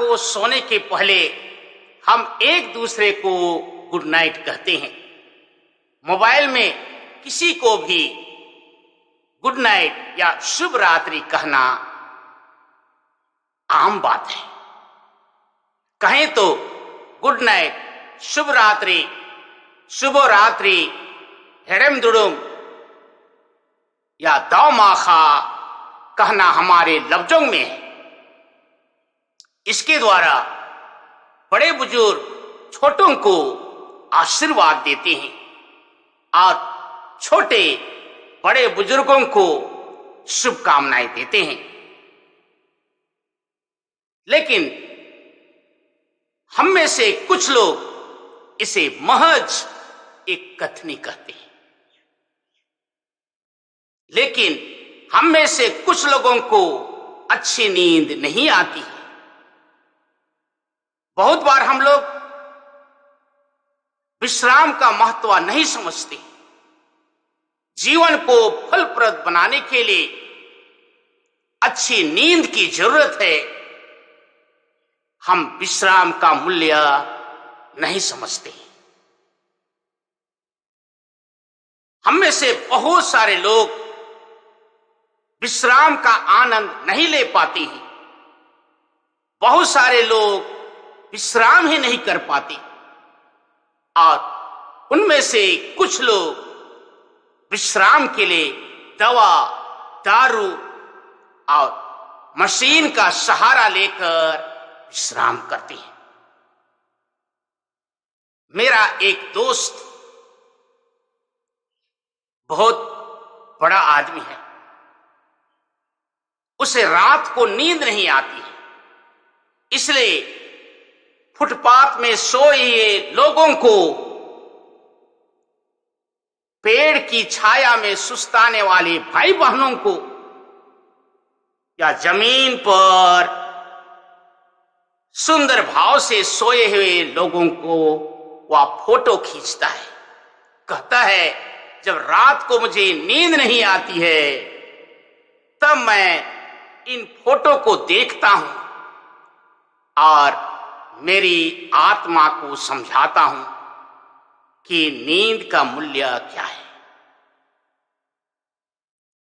को सोने के पहले हम एक दूसरे को गुड नाइट कहते हैं। मोबाइल में किसी को भी गुड नाइट या शुभ रात्रि कहना आम बात है। कहें तो गुड नाइट, शुभ रात्रि, शुभ रात्रि, हेरम दुडुम या दाव माखा कहना हमारे लफ्जों में है। इसके द्वारा बड़े बुजुर्ग छोटों को आशीर्वाद देते हैं और छोटे बड़े बुजुर्गों को शुभकामनाएं देते हैं। लेकिन हम में से कुछ लोग इसे महज एक कथनी कहते हैं। लेकिन हम में से कुछ लोगों को अच्छी नींद नहीं आती है। बहुत बार हम लोग विश्राम का महत्व नहीं समझते। जीवन को फलप्रद बनाने के लिए अच्छी नींद की जरूरत है। हम विश्राम का मूल्य नहीं समझते। हम में से बहुत सारे लोग विश्राम का आनंद नहीं ले पाते हैं। बहुत सारे लोग विश्राम ही नहीं कर पाते और उनमें से कुछ लोग विश्राम के लिए दवा, दारू और मशीन का सहारा लेकर विश्राम करते हैं। मेरा एक दोस्त बहुत बड़ा आदमी है। उसे रात को नींद नहीं आती है, इसलिए फुटपाथ में सोए लोगों को, पेड़ की छाया में सुस्ताने वाले भाई बहनों को या जमीन पर सुंदर भाव से सोए हुए लोगों को वह फोटो खींचता है। कहता है, जब रात को मुझे नींद नहीं आती है तब मैं इन फोटो को देखता हूं और मेरी आत्मा को समझाता हूं कि नींद का मूल्य क्या है।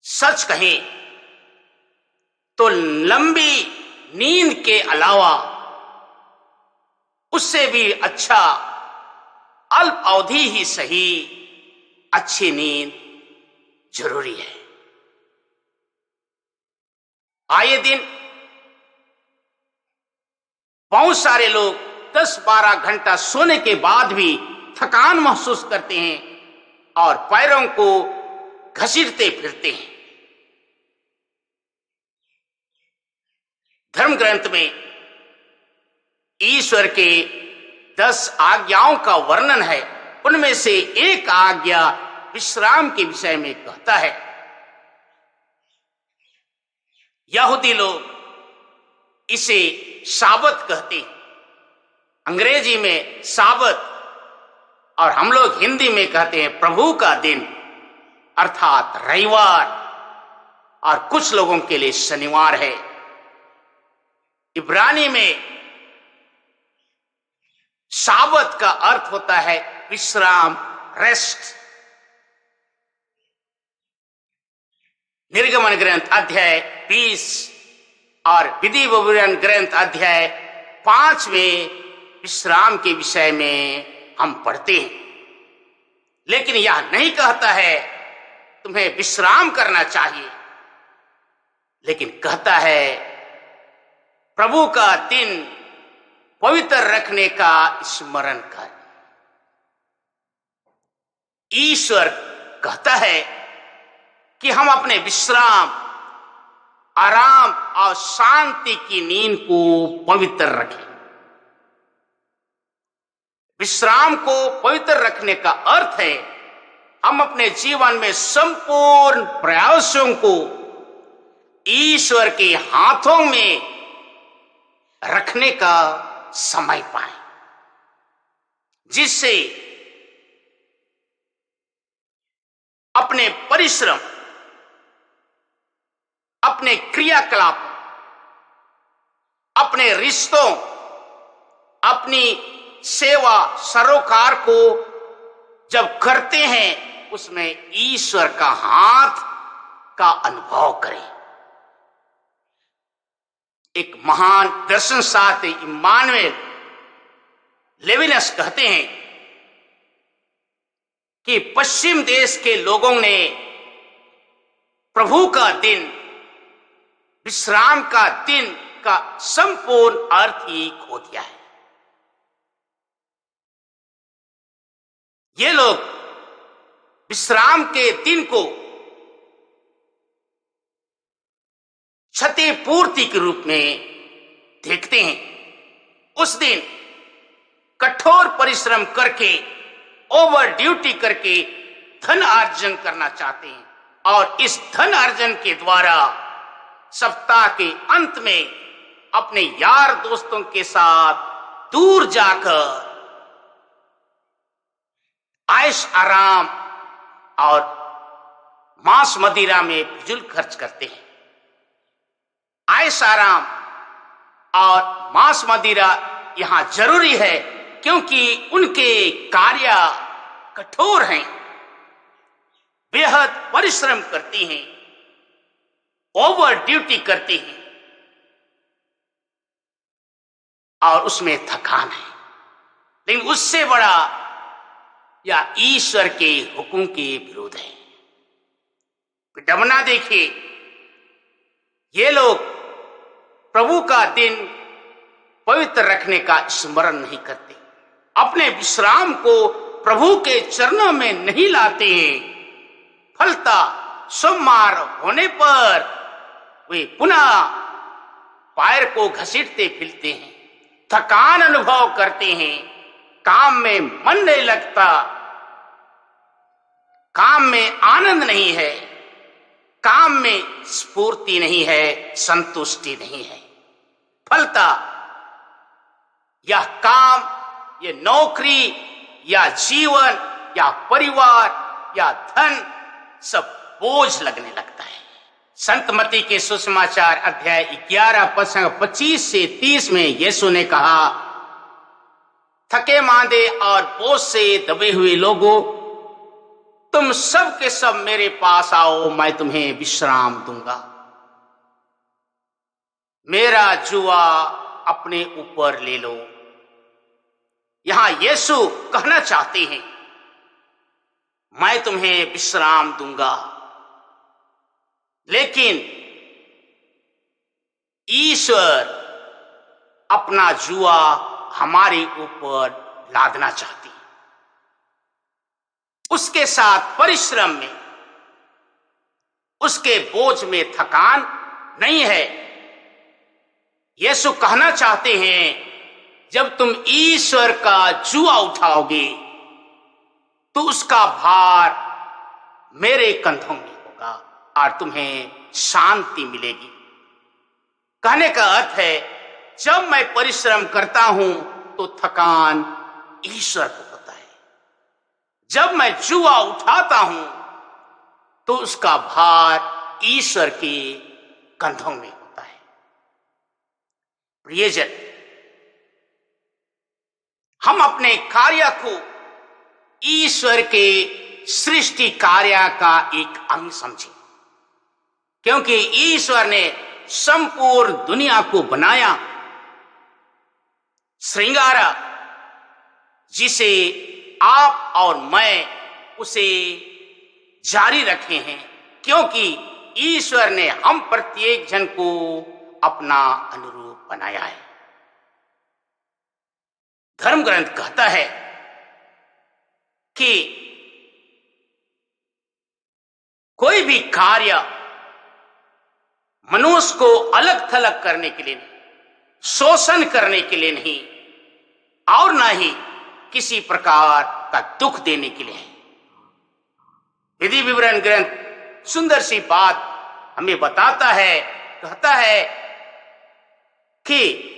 सच कहें तो लंबी नींद के अलावा उससे भी अच्छा अल्प अवधि ही सही अच्छी नींद जरूरी है। आए दिन बहुत सारे लोग 10-12 घंटा सोने के बाद भी थकान महसूस करते हैं और पैरों को घसीटते फिरते हैं। धर्म ग्रंथ में ईश्वर के 10 आज्ञाओं का वर्णन है। उनमें से एक आज्ञा विश्राम के विषय में कहता है। यहूदी लोग इसे साबत कहते हैं, अंग्रेजी में साबत, और हम लोग हिंदी में कहते हैं प्रभु का दिन अर्थात रविवार, और कुछ लोगों के लिए शनिवार है। इब्रानी में साबत का अर्थ होता है विश्राम, रेस्ट। निर्गमन ग्रंथ अध्याय 20 और विधि विवरण ग्रंथ अध्याय 5 में विश्राम के विषय में हम पढ़ते हैं। लेकिन यह नहीं कहता है तुम्हें विश्राम करना चाहिए, लेकिन कहता है प्रभु का दिन पवित्र रखने का स्मरण कर। ईश्वर कहता है कि हम अपने विश्राम, आराम और शांति की नींद को पवित्र रखें। विश्राम को पवित्र रखने का अर्थ है हम अपने जीवन में संपूर्ण प्रयासों को ईश्वर के हाथों में रखने का समय पाएं, जिससे अपने परिश्रम, अपने क्रियाकलाप, अपने रिश्तों, अपनी सेवा सरोकार को जब करते हैं, उसमें ईश्वर का हाथ का अनुभव करें। एक महान दर्शन शास्त्री इम्मानुएल लेविनस कहते हैं कि पश्चिम देश के लोगों ने प्रभु का दिन, विश्राम का दिन का संपूर्ण अर्थ ही खो दिया है। ये लोग विश्राम के दिन को क्षतिपूर्ति के रूप में देखते हैं। उस दिन कठोर परिश्रम करके, ओवर ड्यूटी करके धन अर्जन करना चाहते हैं और इस धन अर्जन के द्वारा सप्ताह के अंत में अपने यार दोस्तों के साथ दूर जाकर आयश आराम और मांस मदिरा में फिजूल खर्च करते हैं। आयश आराम और मांस मदिरा यहां जरूरी है क्योंकि उनके कार्य कठोर हैं, बेहद परिश्रम करती हैं, ओवर ड्यूटी करती हैं और उसमें थकान है। लेकिन उससे बड़ा या ईश्वर के हुक्म के विरोध है। विडंबना देखिए, ये लोग प्रभु का दिन पवित्र रखने का स्मरण नहीं करते, अपने विश्राम को प्रभु के चरणों में नहीं लाते हैं। फलता सोमवार होने पर वे पुनः पैर को घसीटते फिरते हैं, थकान अनुभव करते हैं, काम में मन नहीं लगता, काम में आनंद नहीं है, काम में स्फूर्ति नहीं है, संतुष्टि नहीं है। फलता यह काम, ये नौकरी या जीवन या परिवार या धन सब बोझ लगने लगता है। संत मत्ती के सुसमाचार अध्याय 11 पद 25 से 30 में यीशु ने कहा, थके मांदे और बोझ से दबे हुए लोगों, तुम सब के सब मेरे पास आओ, मैं तुम्हें विश्राम दूंगा। मेरा जुआ अपने ऊपर ले लो। यहां यीशु कहना चाहते हैं, मैं तुम्हें विश्राम दूंगा, लेकिन ईश्वर अपना जुआ हमारे ऊपर लादना चाहती है। उसके साथ परिश्रम में, उसके बोझ में थकान नहीं है। यीशु कहना चाहते हैं, जब तुम ईश्वर का जुआ उठाओगे तो उसका भार मेरे कंधों में होगा और तुम्हें शांति मिलेगी। कहने का अर्थ है, जब मैं परिश्रम करता हूं तो थकान ईश्वर को होता है, जब मैं जुआ उठाता हूं तो उसका भार ईश्वर के कंधों में होता है। प्रियजन, हम अपने कार्य को ईश्वर के सृष्टि कार्य का एक अंग समझें, क्योंकि ईश्वर ने संपूर्ण दुनिया को बनाया, श्रृंगारा, जिसे आप और मैं उसे जारी रखे हैं, क्योंकि ईश्वर ने हम प्रत्येक जन को अपना अनुरूप बनाया है। धर्म ग्रंथ कहता है कि कोई भी कार्य मनुष्य को अलग थलग करने के लिए नहीं, शोषण करने के लिए नहीं, और ना ही किसी प्रकार का दुख देने के लिए है। विधि विवरण ग्रंथ सुंदर सी बात हमें बताता है, कहता है कि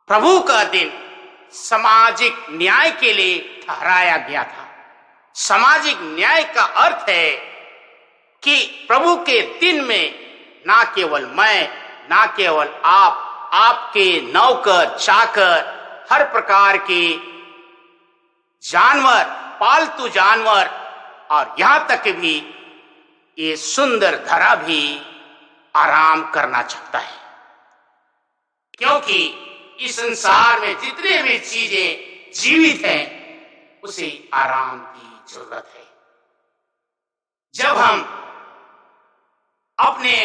प्रभु का दिन सामाजिक न्याय के लिए ठहराया गया था। सामाजिक न्याय का अर्थ है कि प्रभु के दिन में ना केवल मैं, ना केवल आप, आपके नौकर चाकर, हर प्रकार के जानवर, पालतू जानवर और यहां तक भी ये सुंदर धरा भी आराम करना चाहता है, क्योंकि इस संसार में जितने भी चीजें जीवित हैं उसे आराम की जरूरत है। जब हम अपने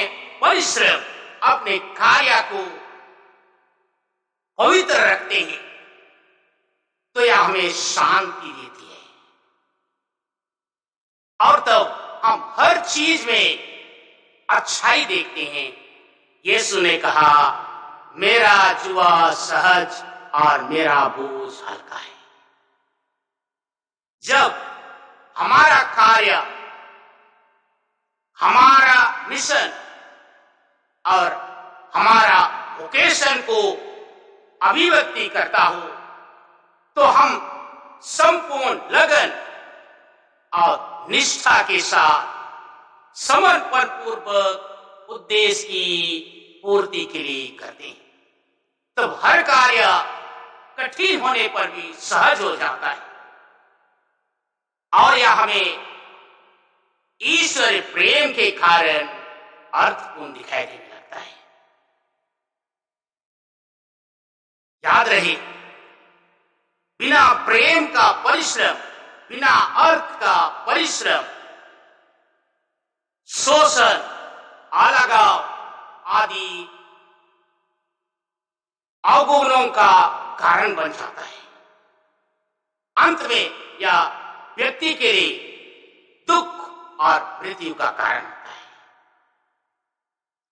परिश्रम, अपने कार्य को पवित्र रखते हैं तो यह हमें शांति देती है, और तब हम हर चीज में अच्छाई देखते हैं। यीशु ने कहा, मेरा जुआ सहज और मेरा बोझ हल्का है। जब हमारा कार्य, हमारा मिशन और हमारा वोकेशन को अभिव्यक्ति करता हो तो हम संपूर्ण लगन और निष्ठा के साथ समर्पण पूर्वक उद्देश्य की पूर्ति के लिए करते हैं। तब हर कार्य कठिन होने पर भी सहज हो जाता है और यह हमें ईश्वर प्रेम के कारण अर्थपूर्ण दिखाई देने लगता है। याद रहे, बिना प्रेम का परिश्रम, बिना अर्थ का परिश्रम शोषण, अलगाव आदि अवगुणों का कारण बन जाता है। अंत में यह व्यक्ति के लिए दुख और मृत्यु का कारण होता है।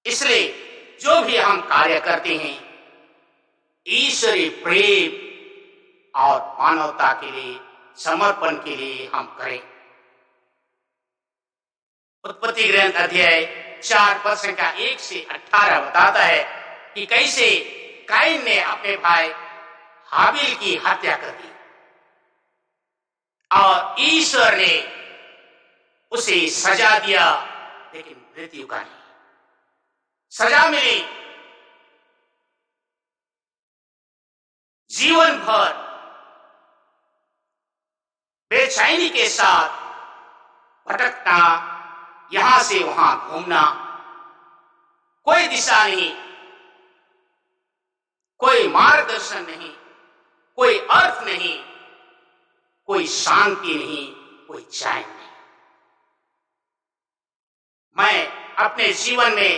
इसलिए जो भी हम कार्य करते हैं ईश्वरीय प्रेम और मानवता के लिए, समर्पण के लिए हम करें। उत्पत्ति ग्रंथ अध्याय 4 पद संख्या 1 से 18 बताता है कि कैसे काइन ने अपने भाई हाबिल की हत्या कर दी और ईश्वर ने उसे सजा दिया, लेकिन मृत्यु का नहीं। सजा मिली, जीवन भर बेचैनी के साथ भटकना, यहां से वहां घूमना, कोई दिशा नहीं, कोई मार्गदर्शन नहीं, कोई अर्थ नहीं, कोई शांति नहीं, कोई चैन नहीं। मैं अपने जीवन में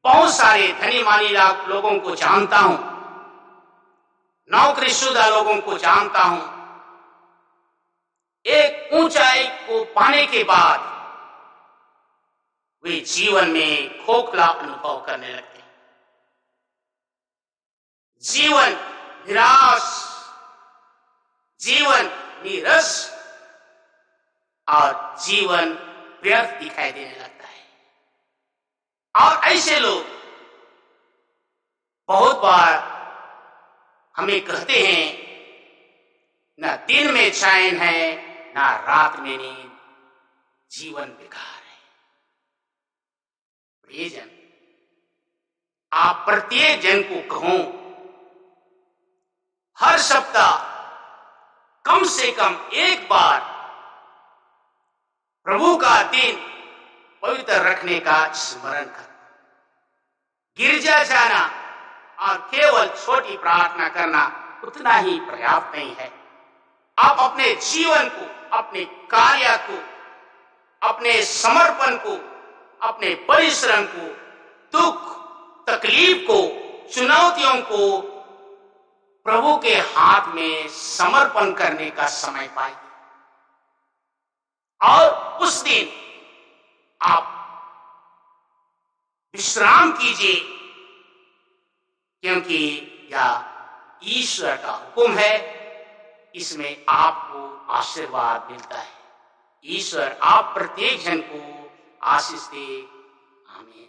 बहुत सारे धनी मानी लोगों को जानता हूं, नौकरीशुदा लोगों को जानता हूं। एक ऊंचाई को पाने के बाद वे जीवन में खोखला अनुभव करने लगते हैं। जीवन निराश, जीवन नीरस और जीवन व्यर्थ दिखाई देने लगता है। और ऐसे लोग बहुत बार हमें कहते हैं, न दिन में चैन है ना रात में नींद, जीवन बेकार है। प्रियजन, आप प्रत्येक जन को कहो, हर सप्ताह कम से कम एक बार प्रभु का दिन पवित्र रखने का स्मरण कर। गिरजा जाना और केवल छोटी प्रार्थना करना उतना ही पर्याप्त नहीं है। आप अपने जीवन को, अपने कार्य को, अपने समर्पण को, अपने परिश्रम को, दुख तकलीफ को, चुनौतियों को प्रभु के हाथ में समर्पण करने का समय पाइए और उस दिन आप विश्राम कीजिए, क्योंकि यह ईश्वर का हुक्म है, इसमें आपको आशीर्वाद मिलता है। ईश्वर आप प्रत्येक जन को आशीष दे। आमीन।